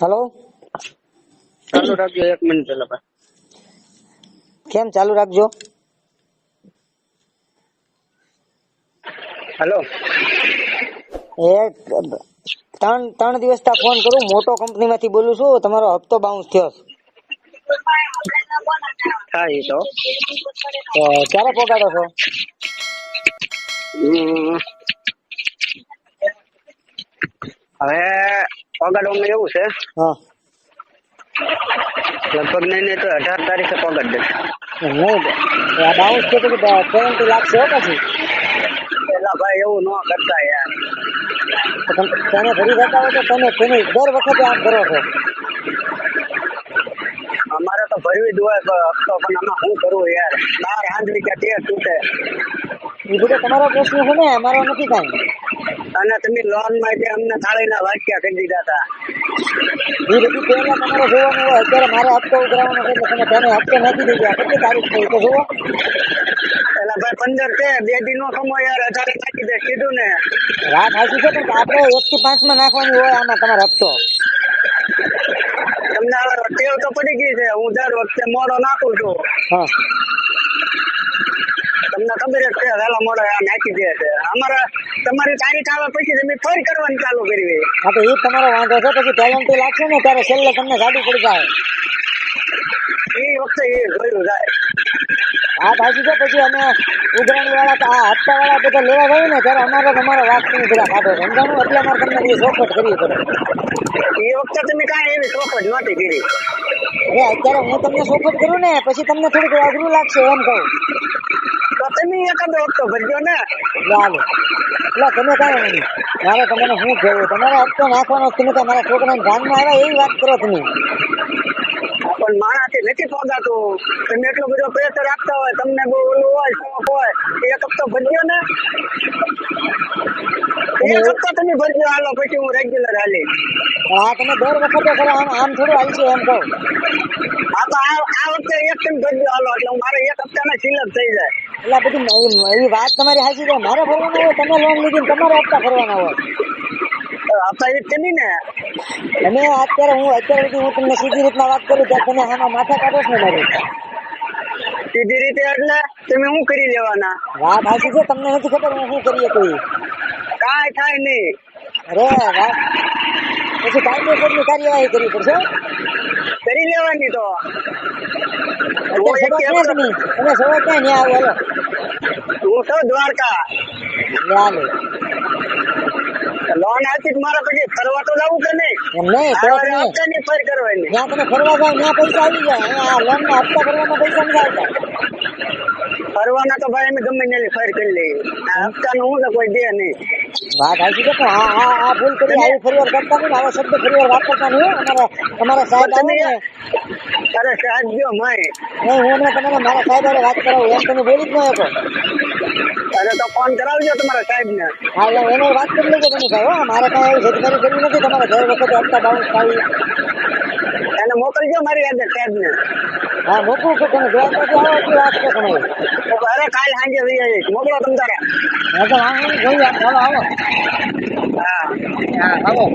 Hello, ચાલુ રાખજો 1 minute પેલા ભાઈ. કેમ ચાલુ રાખજો? હેલો, એ ત્રણ દિવસ તા ફોન કરું, મોટો કંપની માંથી બોલું છું, તમારો હપ્તો બાઉન્સ થયો છે. થાય તો તો ક્યારે પગાડો છો? હવે પગાડવામાં એવું છે, હા, લગભગ નહીં તો 18 તારીખે પગાડ દે. નહીં આ બાઉન્સ થયો તો પેનલ્ટી લાગશે હો પછી. પેલા ભાઈ એવું ન કરતા યાર. તમે ભરી જતા હોય તો તમે તેની દર વખતે આમ કરો છો. અમારે તો ભરવી જ હોય હપ્તો, પણ આમાં શું કરવું યાર, બાર હાંજરી કે તે તૂટે. એ બધો તમારો પ્રશ્ન છે ને, અમારો નથી કાંઈ. અને તમે લોન માં અમને થાળીના વાક્યા કરી દીધા હતા. એ બધું પહેલા તમારે જોવાનું હોય. અત્યારે મારે હપ્તો ઉઘરાવવાનો છે એટલે તમે તેને હપ્તો નાખી દેજો. કેટલી તારીખ થઈ તો જુઓ. પેલા ભાઈ 15 છે, 2 દી નો કમો યાર, 18 નાખી દે કીધું ને. વાત સાચી છે, પણ આપણે 1 થી 5 માં નાખવાની હોય આમાં તમારો હપ્તો. તમને હવે ટેવ તો પડી ગઈ છે, હું દર વખતે મોડો નાખું છું. હા, તમને ખબર જ છે, વહેલા મોડો નાખી દે છે. અમારે તમારી તારીખ આવે પછી તમે ફોન કરવાની ચાલુ કરી. હા તો એ તમારો વાંધો છે. પછી પેનલ્ટી લાગશે ને ત્યારે છેલ્લે તમને જાડું પડી જાય. એ વખતે એ જોયું જાય. વાત સાચી છે. પછી અમે ઉઘરાણી વાળા આ હપ્તા વાળા બધા લેવા જાય ને ત્યારે તમારો વાત તમે બધા કાઢો સમજાણું, એટલે અમારે તમને બધી ચોખવટ કરવી પડે. એ વખતે તમે કાંઈ એવી ચોખવટ નહોતી કરી. અરે અત્યારે હું તમને ચોખવટ કરું ને પછી તમને થોડુંક અઘરું લાગશે એમ કહું. તો તમે એકાદો હપ્તો ભરજો ને. ચાલો એટલે તમે કાંઈ નહીં, મારે તમને શું કહેવું, તમારે હપ્તો નાખવાનો. તમે તો મારા છોકરાને ધ્યાનમાં આવ્યા એવી વાત કરો તમે. પણ માણાથી નથી પગાતું. તમે એટલો બધો પ્રેશર આપતા હોય, તમને બહુ ઓલું હોય, શોખ હોય, એક હપ્તો ભરજો ને. એક હપ્તો તમે ભરજો, હાલો પછી હું રેગ્યુલર હાલી. હા તમે દર વખતે કરો, આમ થોડું હાલશે એમ કહું. હા તો આ વખતે એક તમે ભરજો હાલો, એટલે મારે એક હપ્તાના સિલક થઈ જાય. એટલે બધી એવી વાત તમારી સાચી છે. મારે ભરવાના હોય, તમે લોન લીધી ને તમારે હપ્તા ભરવાના હોય. હપ્તા એ કરી ને. તમે અત્યારે હું તમને સીધી રીતના વાત કરું ત્યારે તમે આમાં માથા કાઢો છો ને મારી. સીધી રીતે એટલે તમે શું કરી લેવાના? વાત સાચી છે, તમને નથી ખબર હું શું કરીએ કોઈ. કાંઈ થાય નહીં. અરે વાત પછી કાયદેસરની કાર્યવાહી કરવી પડશે. કરી લેવાની તો. તમે સવા ક્યાં ન્યા આવો? હાલો હું તો દ્વારકા. હાલો લોન આપી મારા પછી ફરવા તો જવું કે નહીં? નહીં ફર કરવાની. જ્યાં તમે ફરવા જાવ ત્યાં પૈસા આવી જાય. આ લોન ના હપ્તા ભરવામાં પૈસા નથી આવતા. ફરવાના તો ભાઈ અમે ગમે ત્યાંની ફર કરી લઈએ. આ હપ્તાનું હું તો કોઈ દે નહીં. વાત સાચી છે, પણ આ ભૂલ કરી આવી ફરીવાર કરતા નહીં, આવો શબ્દ ફરીવાર વાપરતા નહીં. અમારા સાહેબ આવે ને. અરે સાહેબ જો માય નહીં, હું હમણાં તમારા મારા સાહેબ હારે વાત કરાવું એમ તમે બોલી જ ન શકો. અરે તો ફોન કરાવજો તમારા સાહેબ ને. હા એટલે એને વાત કરી લેજો તમે ભાઈ. હો મારે કાંઈ એવી જજબારી કરવી નથી. તમારે દર વખતે હપ્તા બાઉન્સ થાય એને મોકલજો મારી યાદ સાહેબ ને. હા મોકલું છું. તમે દ્વારકાથી આવો એટલી વાત છે તમારી. અરે કાલ સાંજે મોકલો તમ તારે. હા તો વાંધો નહીં, જોઈએ. ચાલો આવો. હા આવો.